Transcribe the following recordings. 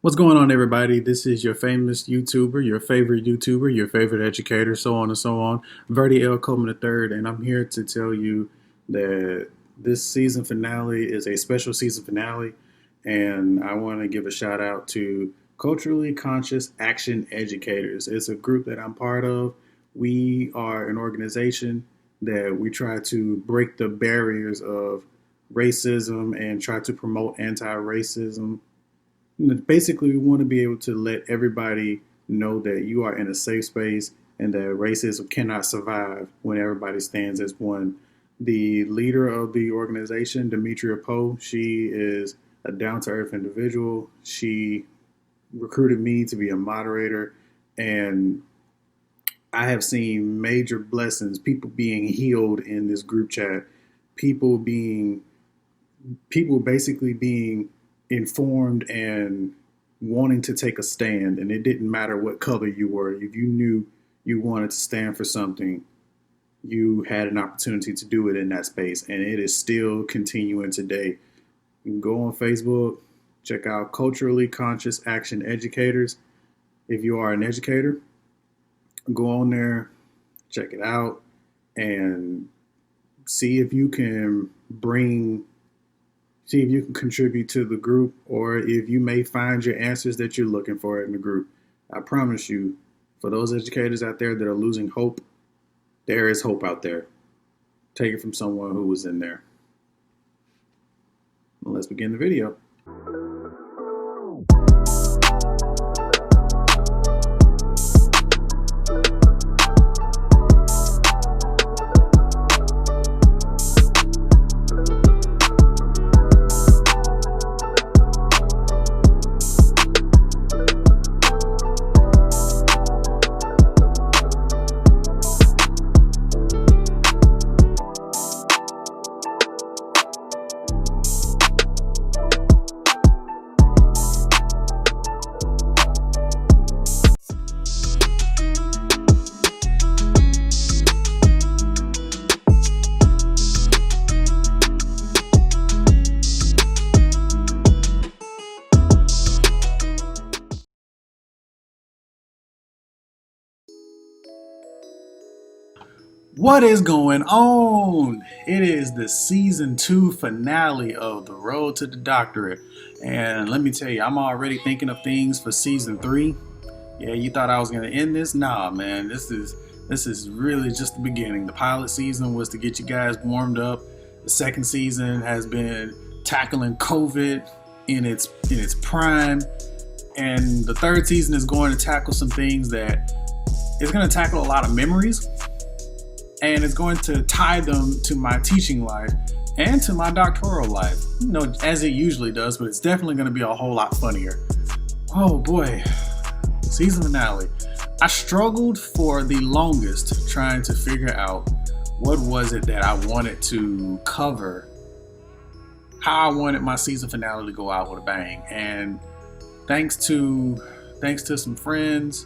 What's going on, everybody? This is your famous YouTuber, your favorite YouTuber, your favorite educator, so on and so on, Verdi L. Coleman III, and I'm here to tell you that this season finale is a special season finale, and I want to give a shout out to Culturally Conscious Action Educators. It's a group that I'm part of. We are an organization that we try to break the barriers of racism and try to promote anti-racism. Basically, we want to be able to let everybody know that you are in a safe space and that racism cannot survive when everybody stands as one. The leader of the organization, Demetria Poe, she is a down to earth individual. She recruited me to be a moderator, and I have seen major blessings, people being healed in this group chat, people being people basically being informed and wanting to take a stand. And it didn't matter what color you were. If you knew you wanted to stand for something, you had an opportunity to do it in that space. And it is still continuing today. You can go on Facebook, check out Culturally Conscious Action Educators. If you are an educator, go on there, check it out, and see if you can contribute to the group, or if you may find your answers that you're looking for in the group. I promise you, for those educators out there that are losing hope, there is hope out there. Take it from someone who was in there. Well, let's begin the video. What is going on? It is the season 2 finale of The Road to the Doctorate. And let me tell you, I'm already thinking of things for season 3. Yeah, you thought I was going to end this? Nah, man, this is really just the beginning. The pilot season was to get you guys warmed up. The second season has been tackling COVID in its prime. And the third season is going to tackle some things that it's going to tackle a lot of memories, and it's going to tie them to my teaching life and to my doctoral life, as it usually does, but it's definitely going to be a whole lot funnier. Oh boy, season finale. I struggled for the longest trying to figure out what was it that I wanted to cover, how I wanted my season finale to go out with a bang. And thanks to some friends,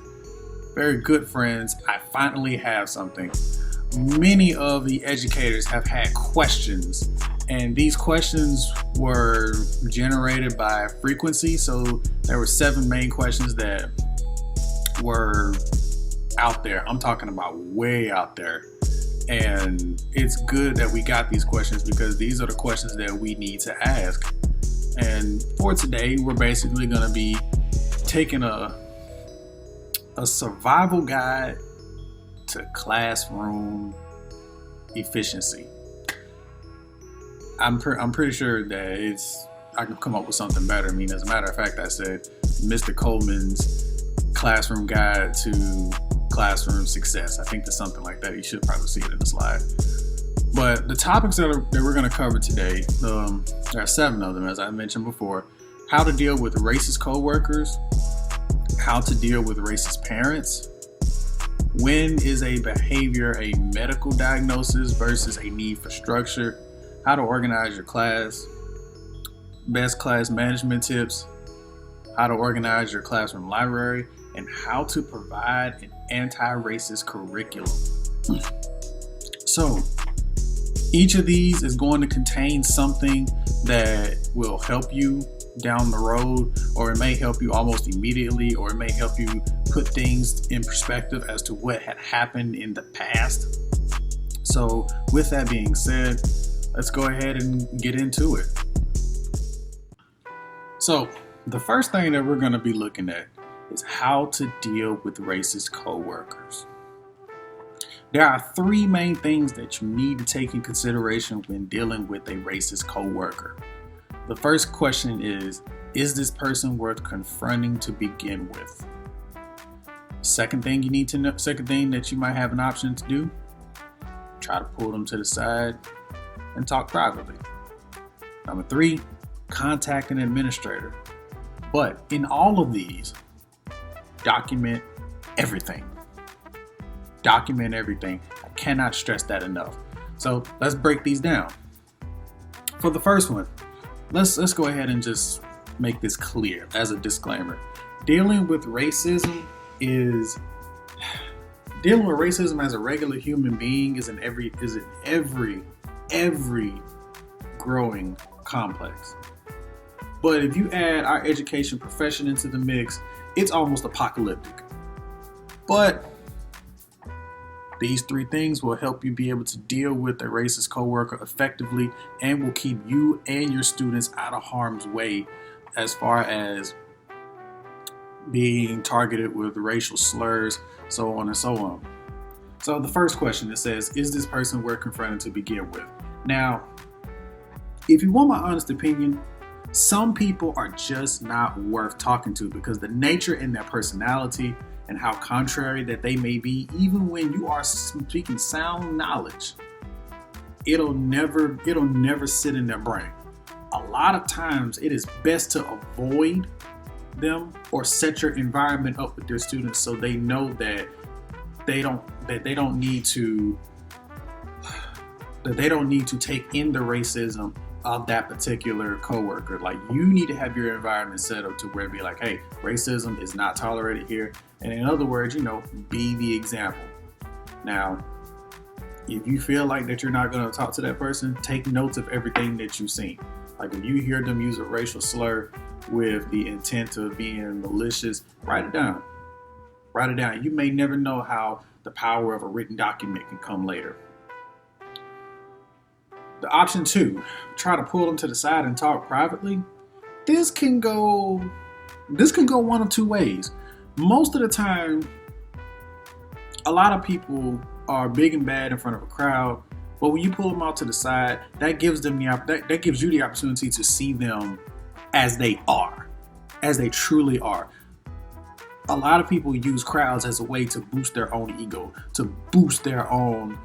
very good friends, I finally have something. Many of the educators have had questions, and these questions were generated by frequency. So there were 7 main questions that were out there. I'm talking about way out there. And it's good that we got these questions, because these are the questions that we need to ask. And for today, we're basically going to be taking a survival guide to classroom efficiency. I'm pretty sure that I can come up with something better. I mean, as a matter of fact, I said Mr. Coleman's classroom guide to classroom success. I think there's something like that. You should probably see it in the slide. But the topics that we're going to cover today, there are 7 of them, as I mentioned before. How to deal with racist coworkers, how to deal with racist parents, when is a behavior a medical diagnosis versus a need for structure, how to organize your class, best class management tips, how to organize your classroom library, and how to provide an anti-racist curriculum. So each of these is going to contain something that will help you down the road, or it may help you almost immediately, or it may help you put things in perspective as to what had happened in the past. So with that being said, let's go ahead and get into it. So the first thing that we're going to be looking at is how to deal with racist coworkers. There are three main things that you need to take in consideration when dealing with a racist coworker. The first question is this person worth confronting to begin with? Second thing you need to know, second thing that you might have an option to do, try to pull them to the side and talk privately. Number three, contact an administrator. But in all of these, document everything. Document everything. I cannot stress that enough. So let's break these down. For the first one, let's go ahead and just make this clear as a disclaimer. Dealing with racism as a regular human being is in every growing complex. But if you add our education profession into the mix, it's almost apocalyptic. But these three things will help you be able to deal with a racist coworker effectively and will keep you and your students out of harm's way as far as being targeted with racial slurs, so on and so on. So the first question, it says, is this person worth confronting to begin with? Now, if you want my honest opinion, some people are just not worth talking to because the nature in their personality and how contrary that they may be, even when you are speaking sound knowledge, it'll never sit in their brain. A lot of times it is best to avoid them or set your environment up with your students so they know that they don't need to take in the racism of that particular coworker. Like, you need to have your environment set up to where be like, hey, racism is not tolerated here. And in other words, be the example. Now, if you feel like that you're not going to talk to that person, take notes of everything that you've seen. Like, if you hear them use a racial slur with the intent of being malicious, write it down. Write it down. You may never know how the power of a written document can come later. The option two, try to pull them to the side and talk privately. This can go one of two ways. Most of the time, a lot of people are big and bad in front of a crowd, but when you pull them out to the side, that gives you the opportunity to see them as they are, as they truly are. A lot of people use crowds as a way to boost their own ego, to boost their own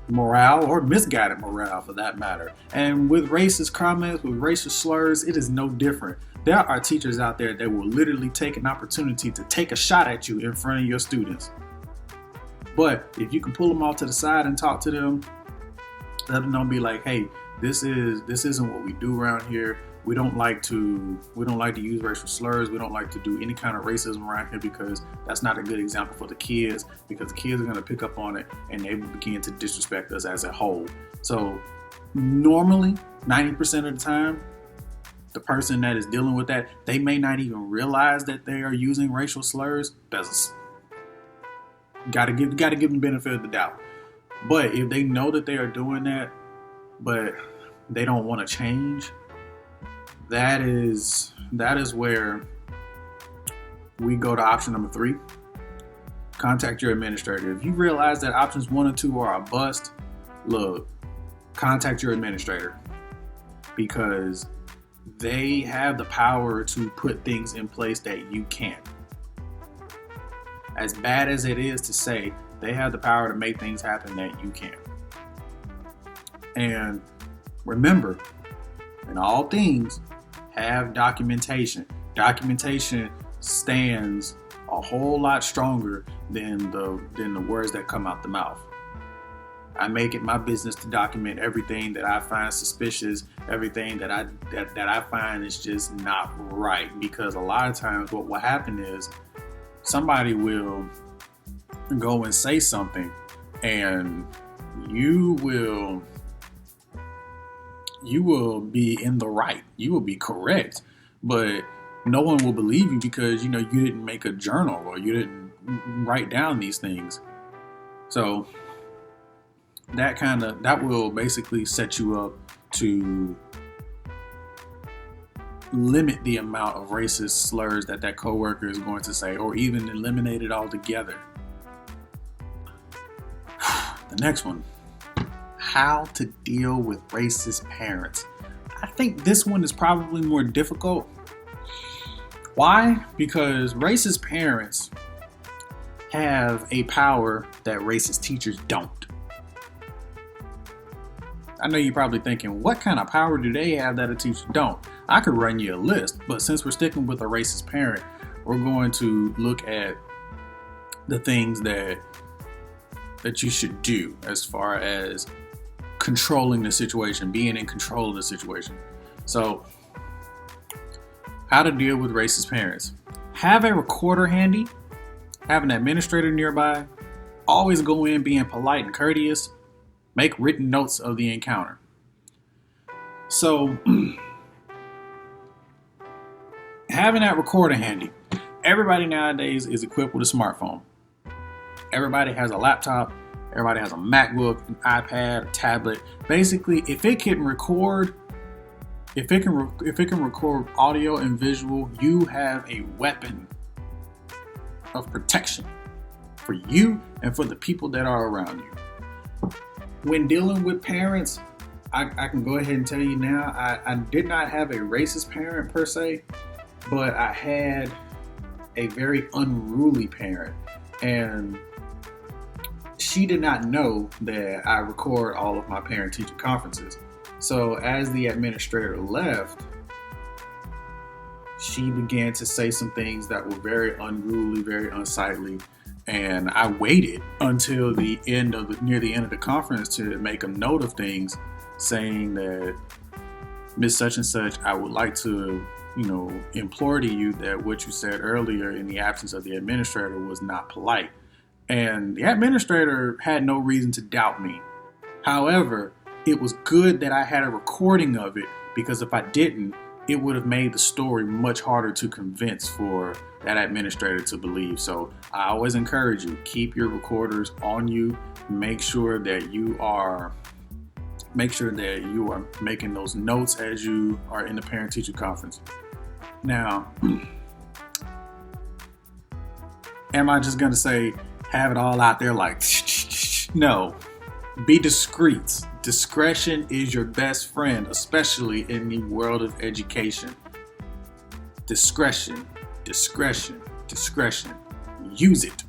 morale, or misguided morale for that matter. And with racist comments, with racist slurs, it is no different. There are teachers out there that will literally take an opportunity to take a shot at you in front of your students. But if you can pull them off to the side and talk to them, let them know, be like, hey, this isn't what we do around here. We don't like to use racial slurs. We don't like to do any kind of racism around here because that's not a good example for the kids, because the kids are going to pick up on it and they will begin to disrespect us as a whole. So normally, 90% of the time, the person that is dealing with that, they may not even realize that they are using racial slurs. That's gotta give them the benefit of the doubt. But if they know that they are doing that, but they don't want to change, that is where we go to option number three. Contact your administrator. If you realize that options 1 and 2 are a bust, look, contact your administrator, because they have the power to put things in place that you can't. As bad as it is to say, they have the power to make things happen that you can't. And remember, in all things, have documentation. Documentation stands a whole lot stronger than the words that come out the mouth. I make it my business to document everything that I find suspicious, everything that I find is just not right. Because a lot of times what will happen is somebody will go and say something and you will be in the right. You will be correct. but no one will believe you because you didn't make a journal or you didn't write down these things. So that will basically set you up to limit the amount of racist slurs that coworker is going to say, or even eliminate it altogether. The next one, how to deal with racist parents. I think this one is probably more difficult. Why? Because racist parents have a power that racist teachers don't. I know you're probably thinking, what kind of power do they have that a teacher don't? I could run you a list, but since we're sticking with a racist parent, we're going to look at the things that you should do as far as controlling the situation, being in control of the situation. So, how to deal with racist parents. Have a recorder handy, have an administrator nearby, always go in being polite and courteous, make written notes of the encounter. So, having that recorder handy. Everybody nowadays is equipped with a smartphone. Everybody has a laptop. Everybody has a MacBook, an iPad, a tablet. Basically, if it can record audio and visual, you have a weapon of protection for you and for the people that are around you. When dealing with parents, I can go ahead and tell you now, I did not have a racist parent per se, but I had a very unruly parent, and she did not know that I record all of my parent-teacher conferences. So as the administrator left, she began to say some things that were very unruly, very unsightly, and I waited until near the end of the conference to make a note of things, saying that Miss Such and Such, I would like to, implore to you that what you said earlier in the absence of the administrator was not polite. And the administrator had no reason to doubt me. However, it was good that I had a recording of it, because if I didn't, it would have made the story much harder to convince for that administrator to believe. So I always encourage you, keep your recorders on you. Make sure that you are making those notes as you are in the parent-teacher conference. Now, am I just going to say, have it all out there like, no, be discreet. Discretion is your best friend, especially in the world of education. Discretion, discretion, discretion. Use it.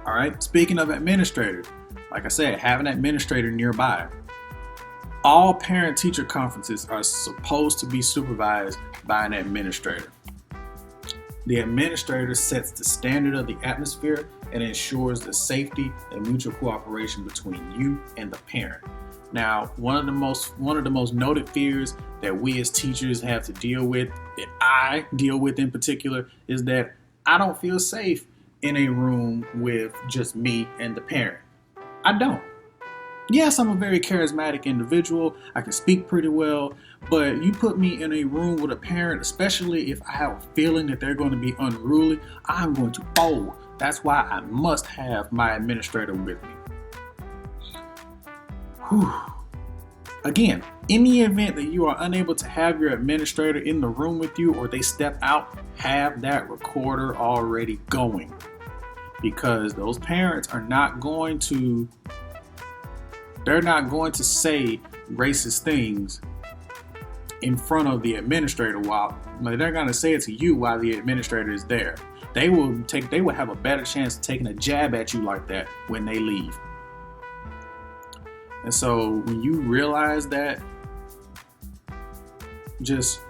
All right. Speaking of administrators, like I said, have an administrator nearby. All parent-teacher conferences are supposed to be supervised by an administrator. The administrator sets the standard of the atmosphere and ensures the safety and mutual cooperation between you and the parent. Now, one of the most noted fears that we as teachers have to deal with, that I deal with in particular, is that I don't feel safe in a room with just me and the parent. I don't. Yes, I'm a very charismatic individual. I can speak pretty well, but you put me in a room with a parent, especially if I have a feeling that they're going to be unruly, I'm going to fold. That's why I must have my administrator with me. Whew. Again, in the event that you are unable to have your administrator in the room with you, or they step out, have that recorder already going. Because those parents are not going to say racist things in front of the administrator they're going to say it to you while the administrator is there. They will have a better chance of taking a jab at you like that when they leave. And so when you realize that, just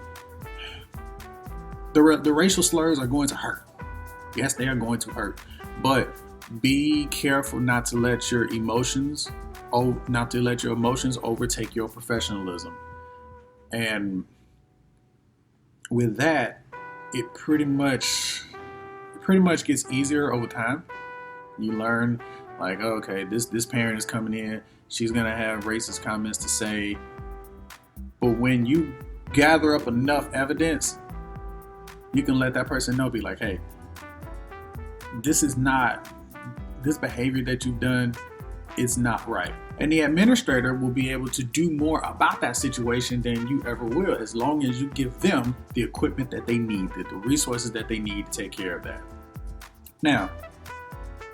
the racial slurs are going to hurt. Yes, they are going to hurt, but be careful not to let your emotions overtake your professionalism. And with that, it pretty much gets easier over time. You learn, like, okay, this parent is coming in, she's gonna have racist comments to say. But when you gather up enough evidence, you can let that person know, be like, hey, this behavior that you've done, it's not right. And the administrator will be able to do more about that situation than you ever will, as long as you give them the equipment that they need, the resources that they need to take care of that. Now,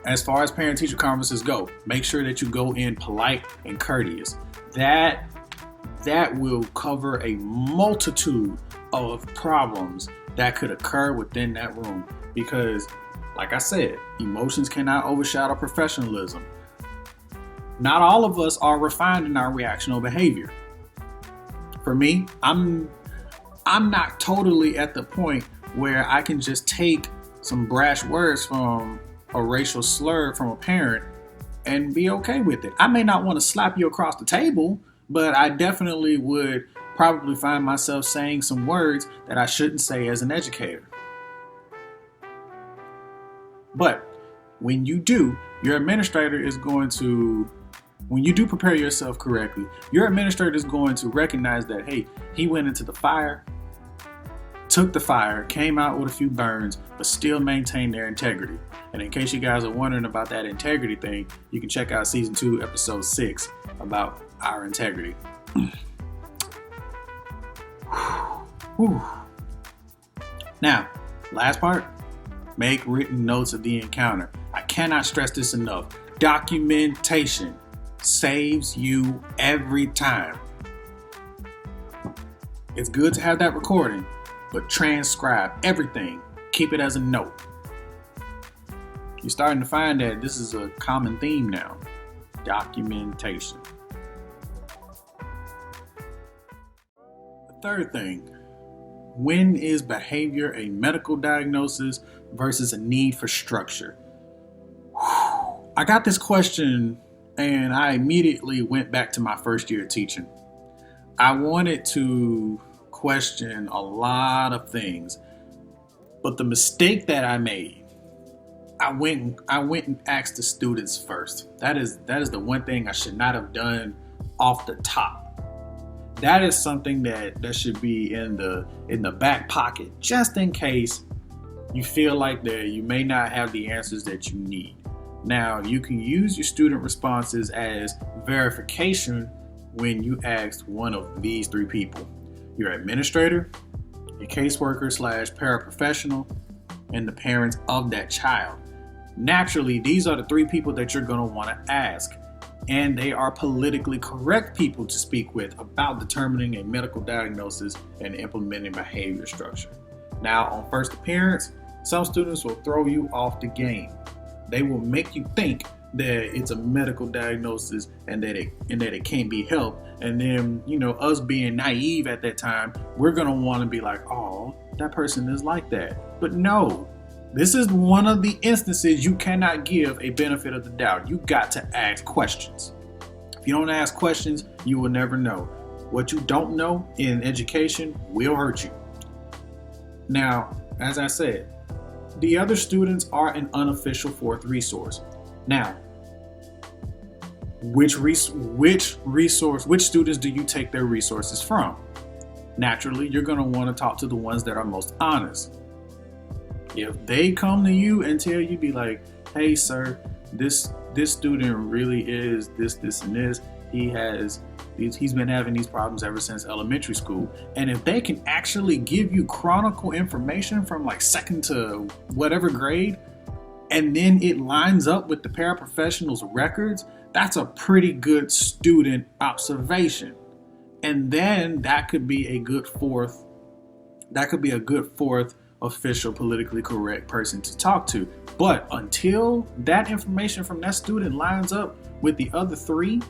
as far as parent-teacher conferences go, make sure that you go in polite and courteous. That will cover a multitude of problems that could occur within that room. Because, like I said, emotions cannot overshadow professionalism. Not all of us are refined in our reactional behavior. For me, I'm not totally at the point where I can just take some brash words from a racial slur from a parent and be okay with it. I may not want to slap you across the table, but I definitely would probably find myself saying some words that I shouldn't say as an educator. But when you do, your administrator is going to, when you do prepare yourself correctly, your administrator is going to recognize that, hey, he went into the fire, took the fire, came out with a few burns, but still maintained their integrity. And in case you guys are wondering about that integrity thing, you can check out season 2, episode 6 about our integrity. Now, last part, make written notes of the encounter. I cannot stress this enough. Documentation saves you every time. It's good to have that recording, but transcribe everything. Keep it as a note. You're starting to find that this is a common theme now. Documentation. The third thing, when is behavior a medical diagnosis versus a need for structure? I got this question and I immediately went back to my first year of teaching. I wanted to question a lot of things, but the mistake that I made, I went and asked the students first. That is the one thing I should not have done off the top. That is something that should be in the back pocket, just in case you feel like that you may not have the answers that you need. Now, you can use your student responses as verification when you ask one of these 3 people: your administrator, your caseworker / paraprofessional, and the parents of that child. Naturally, these are the 3 people that you're going to want to ask, and they are politically correct people to speak with about determining a medical diagnosis and implementing behavior structure. Now, on first appearance, some students will throw you off the game. They will make you think that it's a medical diagnosis and that it can't be helped. And then, us being naive at that time, we're going to want to be like, oh, that person is like that. But no, this is one of the instances you cannot give a benefit of the doubt. You got to ask questions. If you don't ask questions, you will never know. What you don't know in education will hurt you. Now, as I said, the other students are an unofficial 4th resource. Now, which students do you take their resources from? Naturally, you're going to want to talk to the ones that are most honest. If they come to you and tell you, be like, hey, sir, this student really is this, and this. He's been having these problems ever since elementary school. And if they can actually give you chronicle information from like 2nd to whatever grade, and then it lines up with the paraprofessional's records, that's a pretty good student observation. And then that could be a good 4th official politically correct person to talk to. But until that information from that student lines up with the other 3,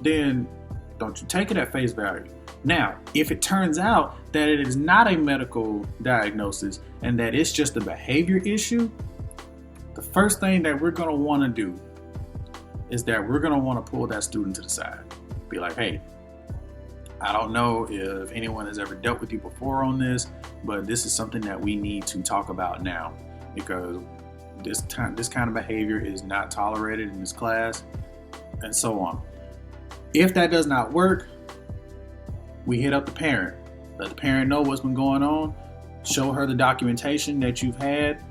then don't you take it at face value. Now, if it turns out that it is not a medical diagnosis and that it's just a behavior issue, the first thing that we're going to want to do is that we're going to want to pull that student to the side. Be like, hey, I don't know if anyone has ever dealt with you before on this, but this is something that we need to talk about now, because this kind of behavior is not tolerated in this class, and so on. If that does not work, we hit up the parent. Let the parent know what's been going on. Show her the documentation that you've had.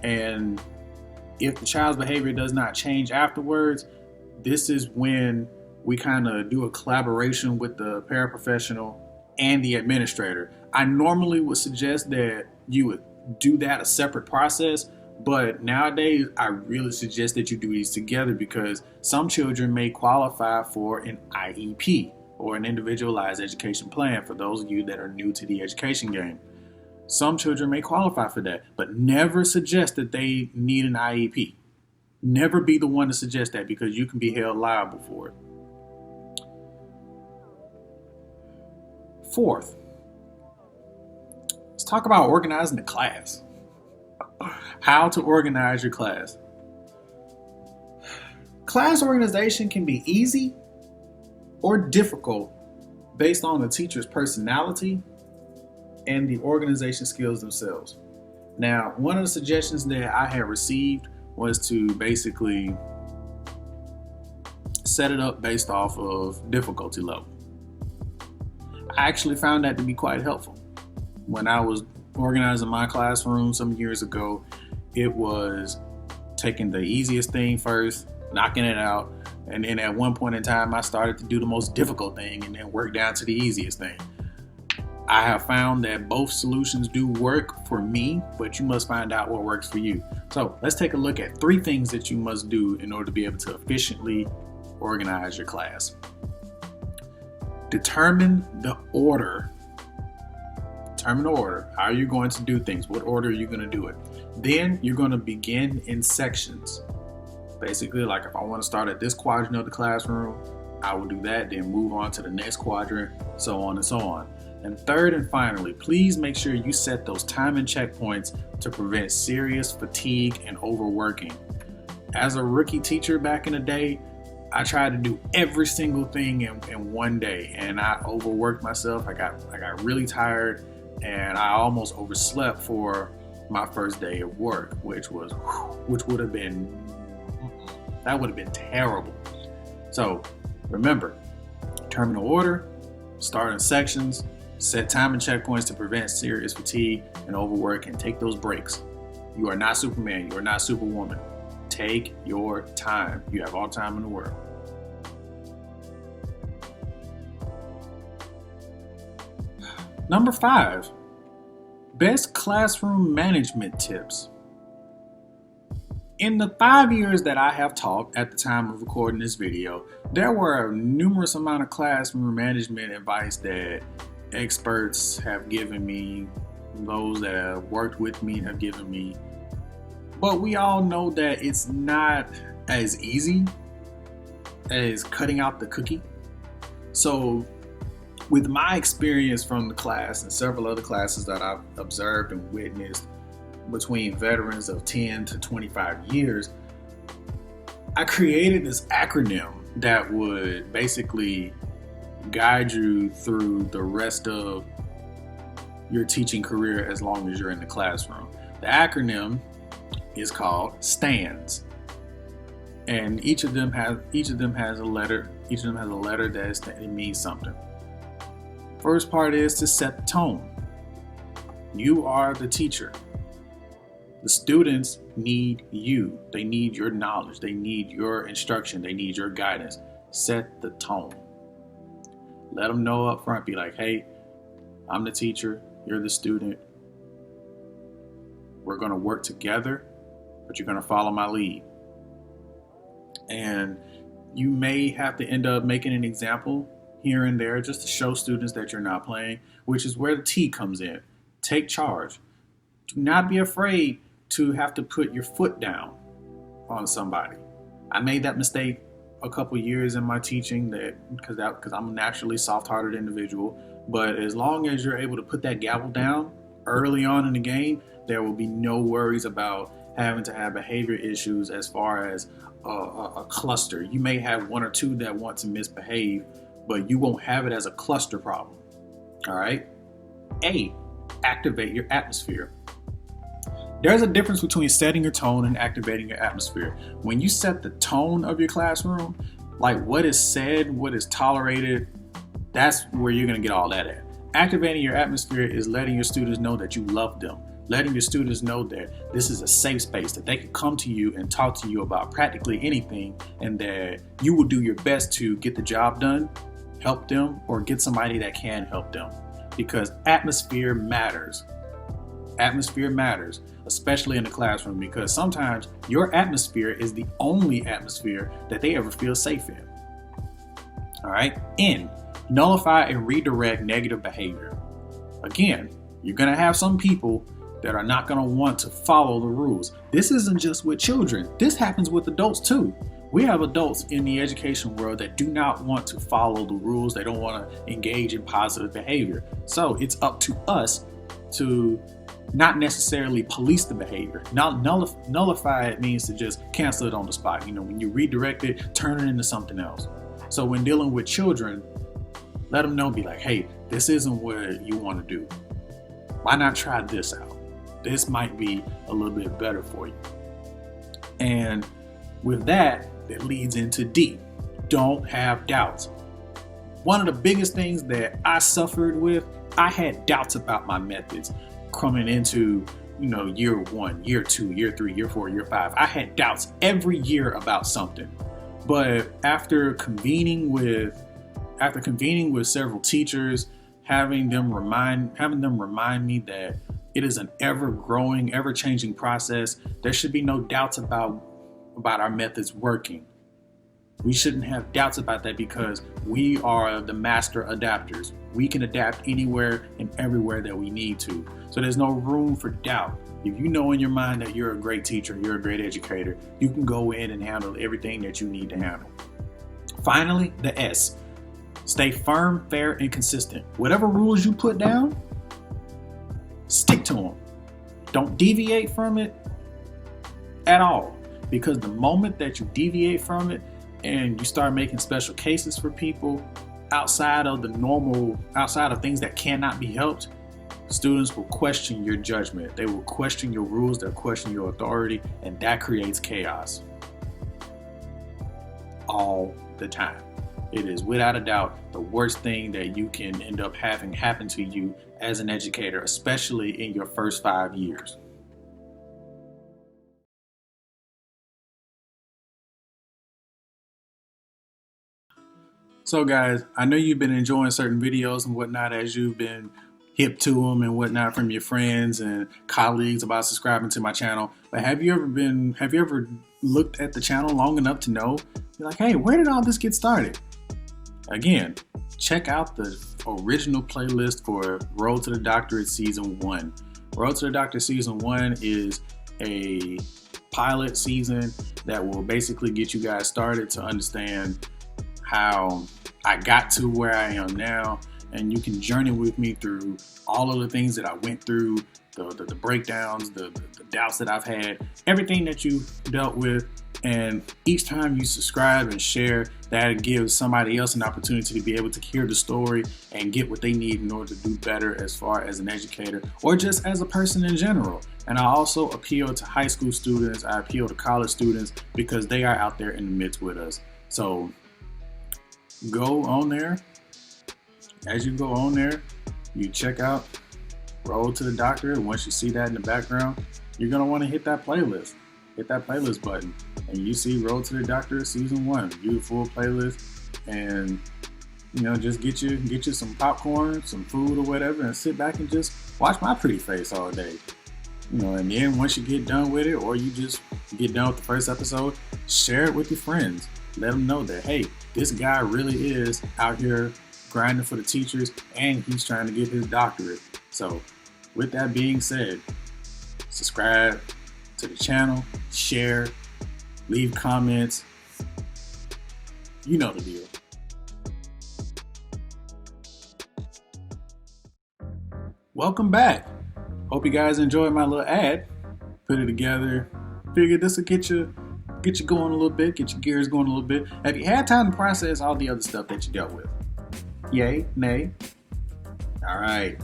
And if the child's behavior does not change afterwards, this is when we kind of do a collaboration with the paraprofessional and the administrator. I normally would suggest that you would do that a separate process, but nowadays I really suggest that you do these together because some children may qualify for an IEP or an individualized education plan for those of you that are new to the education game. Some children may qualify for that, but never suggest that they need an IEP. Never be the one to suggest that because you can be held liable for it. Fourth, let's talk about organizing the class. How to organize your class. Class organization can be easy or difficult based on the teacher's personality and the organization skills themselves. Now, one of the suggestions that I had received was to basically set it up based off of difficulty level. I actually found that to be quite helpful. When I was organizing my classroom some years ago, it was taking the easiest thing first, knocking it out, and then at one point in time, I started to do the most difficult thing and then work down to the easiest thing. I have found that both solutions do work for me, but you must find out what works for you. So let's take a look at 3 things that you must do in order to be able to efficiently organize your class. Determine the order. Determine the order. How are you going to do things? What order are you going to do it? Then you're going to begin in sections. Basically, like if I want to start at this quadrant of the classroom, I will do that, then move on to the next quadrant, so on and so on. And third and finally, please make sure you set those timing checkpoints to prevent serious fatigue and overworking. As a rookie teacher back in the day, I tried to do every single thing in one day, and I overworked myself. I got really tired, and I almost overslept for my first day of work, which would have been terrible. So remember, terminal order, start in sections, set time and checkpoints to prevent serious fatigue and overwork, and take those breaks. You are not Superman. You are not Superwoman. Take your time. You have all time in the world. Number 5, best classroom management tips. In the 5 years that I have taught at the time of recording this video, there were a numerous amount of classroom management advice that experts have given me, those that have worked with me have given me. But we all know that it's not as easy as cutting out the cookie. So with my experience from the class and several other classes that I've observed and witnessed between veterans of 10 to 25 years, I created this acronym that would basically guide you through the rest of your teaching career as long as you're in the classroom. The acronym is called STANDS, and each of them has a letter. Each of them has a letter that means something. First part is to set the tone. You are the teacher. The students need you. They need your knowledge. They need your instruction. They need your guidance. Set the tone. Let them know up front. Be like, hey, I'm the teacher. You're the student. We're going to work together, but you're going to follow my lead. And you may have to end up making an example here and there just to show students that you're not playing, which is where the T comes in. Take charge. Do not be afraid to have to put your foot down on somebody. I made that mistake a couple years in my teaching because I'm a naturally soft-hearted individual. But as long as you're able to put that gavel down early on in the game, there will be no worries about having to have behavior issues as far as a cluster. You may have 1 or 2 that want to misbehave, but you won't have it as a cluster problem. All right? A, activate your atmosphere. There's a difference between setting your tone and activating your atmosphere. When you set the tone of your classroom, like what is said, what is tolerated, That's where you're going to get all that at. Activating your atmosphere is letting your students know that you love them, letting your students know that this is a safe space, that they can come to you and talk to you about practically anything, and that you will do your best to get the job done, help them, or get somebody that can help them. Because atmosphere matters. Atmosphere matters, especially in the classroom, because sometimes your atmosphere is the only atmosphere that they ever feel safe in. All right. N, nullify and redirect negative behavior. Again, you're going to have some people that are not going to want to follow the rules. This isn't just with children. This happens with adults too. We have adults in the education world that do not want to follow the rules. They don't want to engage in positive behavior. So it's up to us to not necessarily police the behavior. Nullify it means to just cancel it on the spot. When you redirect it, turn it into something else. So when dealing with children, let them know, be like, hey, this isn't what you want to do. Why not try this out? This might be a little bit better for you. And with that, it leads into D. Don't have doubts. One of the biggest things that I suffered with, I had doubts about my methods coming into, year 1, year 2, year 3, year 4, year 5. I had doubts every year about something. But after convening with several teachers, having them remind me that it is an ever-growing, ever-changing process, there should be no doubts about our methods working. We shouldn't have doubts about that, because we are the master adapters. We can adapt anywhere and everywhere that we need to. So there's no room for doubt. If you know in your mind that you're a great teacher, you're a great educator, you can go in and handle everything that you need to handle. Finally, the S. Stay firm, fair, and consistent. Whatever rules you put down, stick to them. Don't deviate from it at all. Because the moment that you deviate from it and you start making special cases for people outside of things that cannot be helped, students will question your judgment. They will question your rules. They'll question your authority, and that creates chaos all the time. It is without a doubt the worst thing that you can end up having happen to you as an educator, especially in your first 5 years. So guys, I know you've been enjoying certain videos and whatnot as you've been hip to them and whatnot from your friends and colleagues about subscribing to my channel. But have you ever looked at the channel long enough to know, you're like, hey, where did all this get started? Again, check out the original playlist for Road to the Doctorate Season 1. Road to the Doctorate Season 1 is a pilot season that will basically get you guys started to understand how I got to where I am now, and you can journey with me through all of the things that I went through, the breakdowns, the doubts that I've had, everything that you dealt with. And each time you subscribe and share, that gives somebody else an opportunity to be able to hear the story and get what they need in order to do better as far as an educator or just as a person in general. And I also appeal to high school students, I appeal to college students, because they are out there in the midst with us. So go on there. As you go on there, you check out Road to the Doctorate. Once you see that in the background, you're going to want to hit that playlist. Hit that playlist button, and you see Road to the Doctorate Season 1. Beautiful playlist. And just get you some popcorn, some food or whatever, and sit back and just watch my pretty face all day. And then once you get done with it, or you just get done with the first episode, share it with your friends. Let them know that, hey, this guy really is out here grinding for the teachers, and he's trying to get his doctorate. So with that being said, subscribe to the channel, share, leave comments. You know the deal. Welcome back. Hope you guys enjoyed my little ad. Put it together. Figured this will get you going a little bit, get your gears going a little bit. Have you had time to process all the other stuff that you dealt with? Yay? Nay? All right.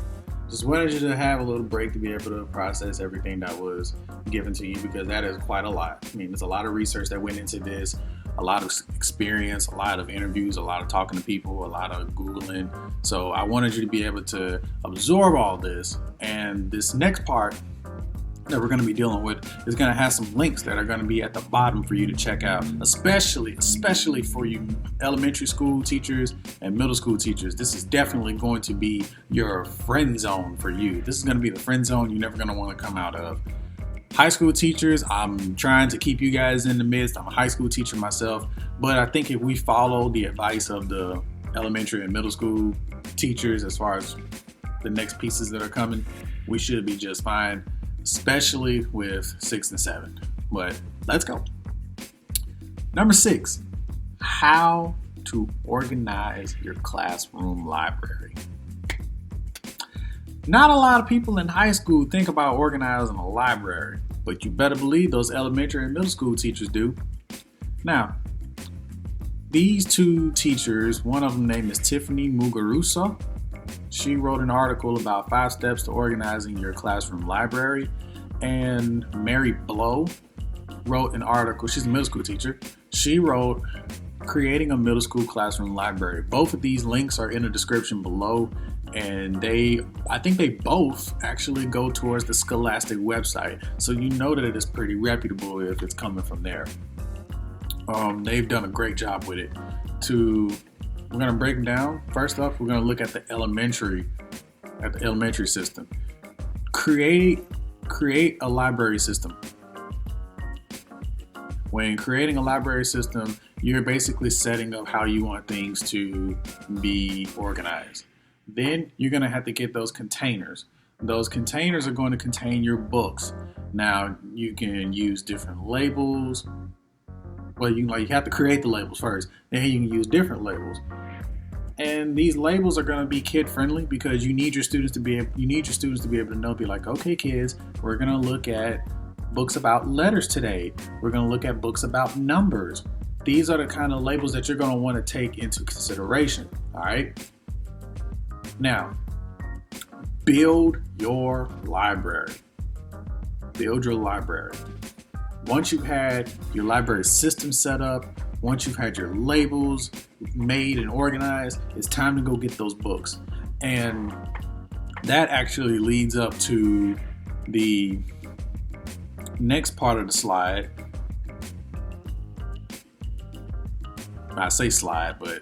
Just wanted you to have a little break to be able to process everything that was given to you, because that is quite a lot. I mean, there's a lot of research that went into this. a lot of experience, a lot of interviews, a lot of talking to people, a lot of Googling. So I wanted you to be able to absorb all this. And this next part that we're going to be dealing with is going to have some links that are going to be at the bottom for you to check out, especially for you elementary school teachers and middle school teachers. This is definitely going to be your friend zone for you. This is going to be the friend zone you're never going to want to come out of. High school teachers, I'm trying to keep you guys in the midst. I'm a high school teacher myself, but I think if we follow the advice of the elementary and middle school teachers as far as the next pieces that are coming, we should be just fine, especially with 6 and 7. But let's go. Number 6, how to organize your classroom library. Not a lot of people in high school think about organizing a library, but you better believe those elementary and middle school teachers do. Now, these two teachers, one of them named is Tiffany Muguruza. She wrote an article about 5 steps to organizing your classroom library. And Mary Blow wrote an article. She's a middle school teacher. She wrote Creating a Middle School Classroom Library. Both of these links are in the description below. And I think they both actually go towards the Scholastic website. So you know that it is pretty reputable if it's coming from there. They've done a great job with it. We're going to break them down. First up, we're going to look at the elementary system. Create a library system. When creating a library system, you're basically setting up how you want things to be organized. Then you're going to have to get those containers. Those containers are going to contain your books. Now, you can use different labels. Well, you have to create the labels first. Then you can use different labels. And these labels are going to be kid friendly because you need your students to be able to know, be like, okay, kids, we're going to look at books about letters today. We're going to look at books about numbers. These are the kind of labels that you're going to want to take into consideration. All right. Now, build your library. Build your library. Once you've had your library system set up, once you've had your labels made and organized, it's time to go get those books. And that actually leads up to the next part of the slide. I say slide, but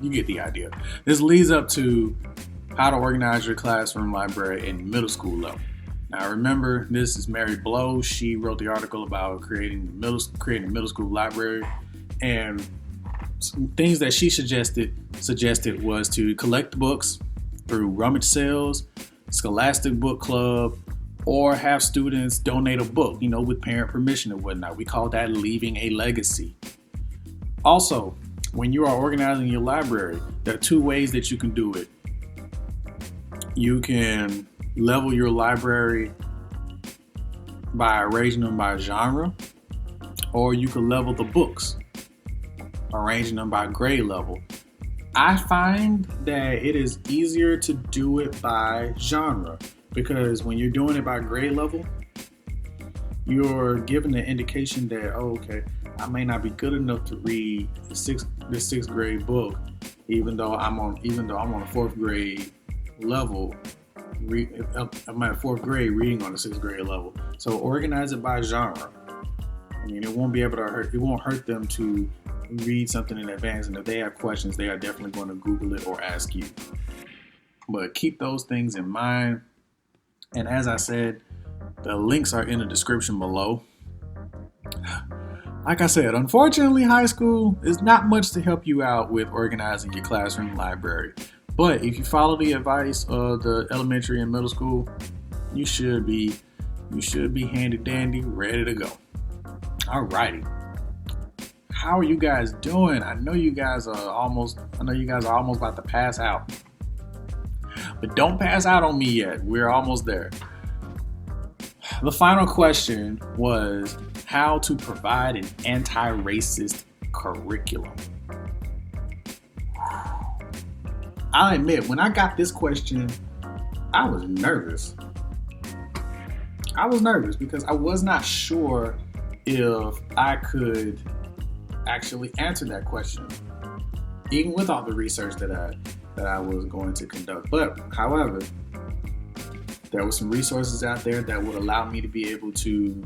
you get the idea. This leads up to how to organize your classroom library in middle school level. Now remember, this is Mary Blow. She wrote the article about creating a middle school library, and some things that she suggested was to collect books through rummage sales, Scholastic Book Club, or have students donate a book, with parent permission and whatnot. We call that leaving a legacy. Also, when you are organizing your library, there are 2 ways that you can do it. You can level your library by arranging them by genre, or you can level the books, arranging them by grade level. I find that it is easier to do it by genre because when you're doing it by grade level, you're given the indication that, okay, I may not be good enough to read the sixth grade book, even though I'm on a 4th grade level. I'm at 4th grade reading on the 6th grade level. So organize it by genre. It won't hurt them to read something in advance, and if they have questions, they are definitely going to Google it or ask you. But keep those things in mind. And as I said, the links are in the description below. Like I said, unfortunately, high school is not much to help you out with organizing your classroom library. But if you follow the advice of the elementary and middle school, you should be handy dandy, ready to go. Alrighty. How are you guys doing? I know you guys are almost about to pass out. But don't pass out on me yet. We're almost there. The final question was how to provide an anti-racist curriculum. I'll admit, when I got this question, I was nervous. I was nervous because I was not sure if I could actually answer that question, even with all the research that I was going to conduct. But however, there were some resources out there that would allow me to be able to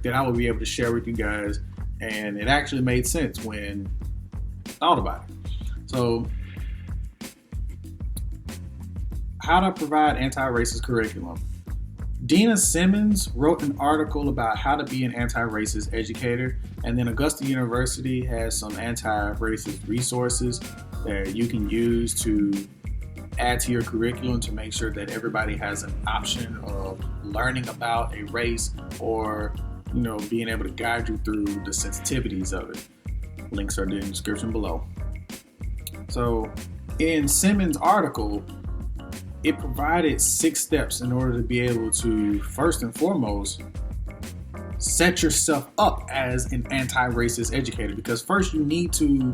that I would be able to share with you guys, and it actually made sense when I thought about it. So, how to provide anti-racist curriculum. Dina Simmons wrote an article about how to be an anti-racist educator, and then Augusta University has some anti-racist resources that you can use to add to your curriculum to make sure that everybody has an option of learning about a race, or being able to guide you through the sensitivities of it. Links are in the description below. So in Simmons' article, it provided 6 steps in order to be able to, first and foremost, set yourself up as an anti-racist educator. Because first you need to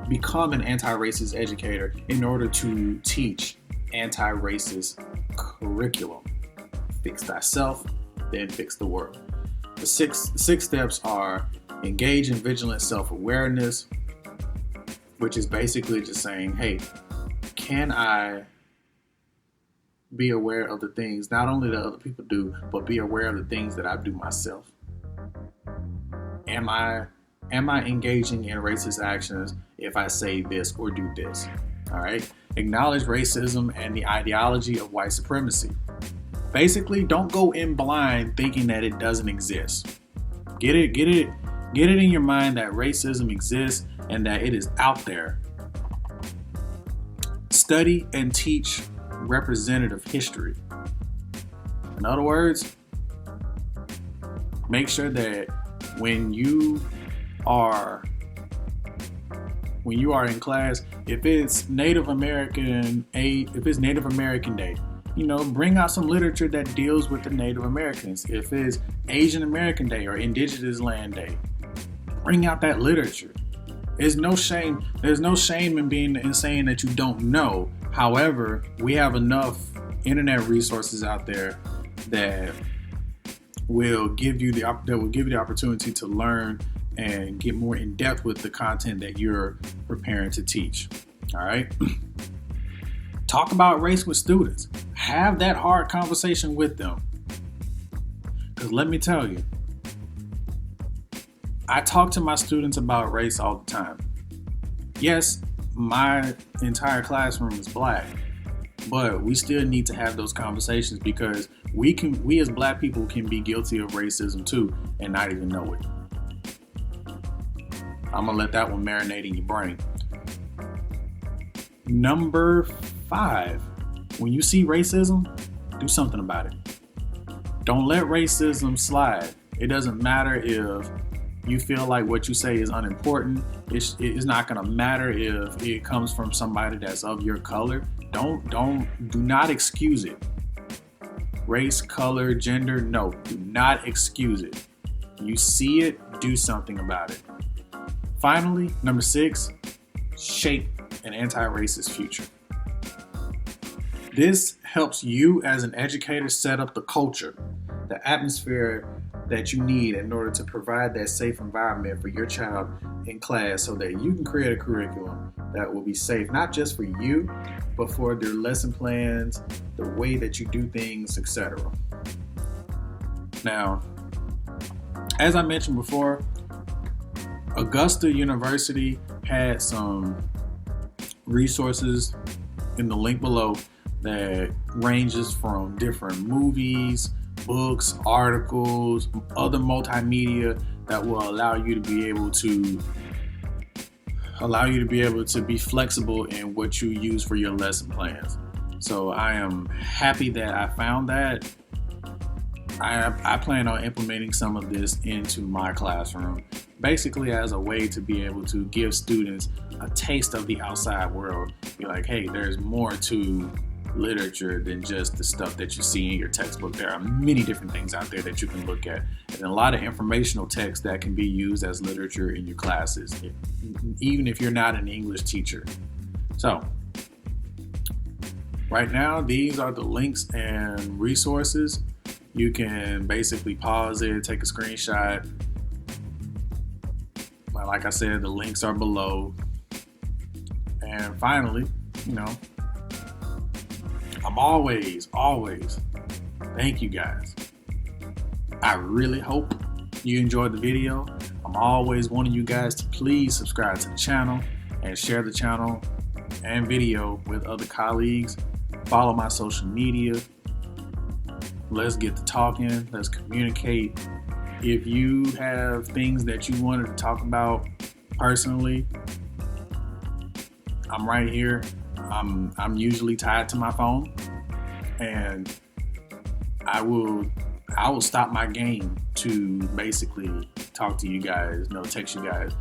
become an anti-racist educator in order to teach anti-racist curriculum. Fix thyself, then fix the world. The six steps are: engage in vigilant self-awareness, which is basically just saying, hey, can I be aware of the things not only that other people do, but be aware of the things that I do myself? Am I engaging in racist actions if I say this or do this? All right. Acknowledge racism and the ideology of white supremacy. Basically, don't go in blind thinking that it doesn't exist. Get it in your mind that racism exists and that it is out there. Study and teach representative history. In other words, make sure that when you are in class, if it's Native American Day, bring out some literature that deals with the Native Americans. If it's Asian American Day or Indigenous Land Day, bring out that literature. There's no shame in saying that you don't know. However, we have enough internet resources out there that will give you the opportunity to learn and get more in depth with the content that you're preparing to teach. All right. Talk about race with students. Have that hard conversation with them. Because let me tell you, I talk to my students about race all the time. Yes, my entire classroom is black, but we still need to have those conversations, because we as black people can be guilty of racism too and not even know it. I'm gonna let that one marinate in your brain. Number 5, when you see racism, do something about it. Don't let racism slide. It doesn't matter if you feel like what you say is unimportant. It's not gonna matter if it comes from somebody that's of your color. Do not excuse it. Race, color, gender, no, do not excuse it. You see it, do something about it. Finally, number 6, shape an anti-racist future. This helps you as an educator set up the culture, the atmosphere that you need in order to provide that safe environment for your child in class, so that you can create a curriculum that will be safe, not just for you, but for their lesson plans, the way that you do things, etc. Now, as I mentioned before, Augusta University had some resources in the link below that ranges from different movies, books, articles, other multimedia that will allow you to be able to be flexible in what you use for your lesson plans. So I am happy that I found that. I plan on implementing some of this into my classroom, basically as a way to be able to give students a taste of the outside world. Be like, hey, there's more to literature than just the stuff that you see in your textbook. There are many different things out there that you can look at, and a lot of informational text that can be used as literature in your classes, even if you're not an English teacher. So right now, these are the links and resources. You can basically pause it, take a screenshot, Like I said, the links are below. And finally, you know, I'm always, thank you guys. I really hope you enjoyed the video. I'm always wanting you guys to please subscribe to the channel and share the channel and video with other colleagues. Follow my social media. Let's get to talking. Let's communicate. If you have things that you wanted to talk about personally, I'm right here. I'm usually tied to my phone, and I will stop my game to basically talk to you guys, text you guys,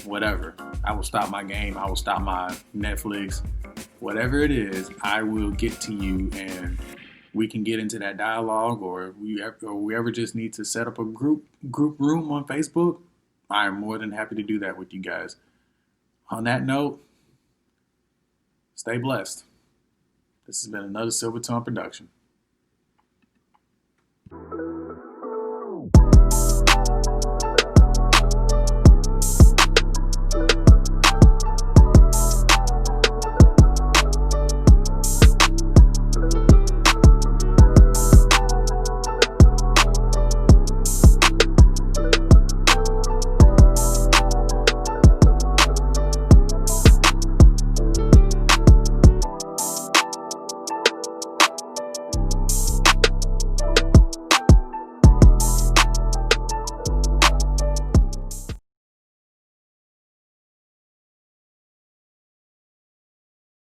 whatever. I will stop my game. I will stop my Netflix, whatever it is. I will get to you, and we can get into that dialogue, or we ever just need to set up a group room on Facebook. I am more than happy to do that with you guys. On that note, stay blessed. This has been another Silver Tongue production.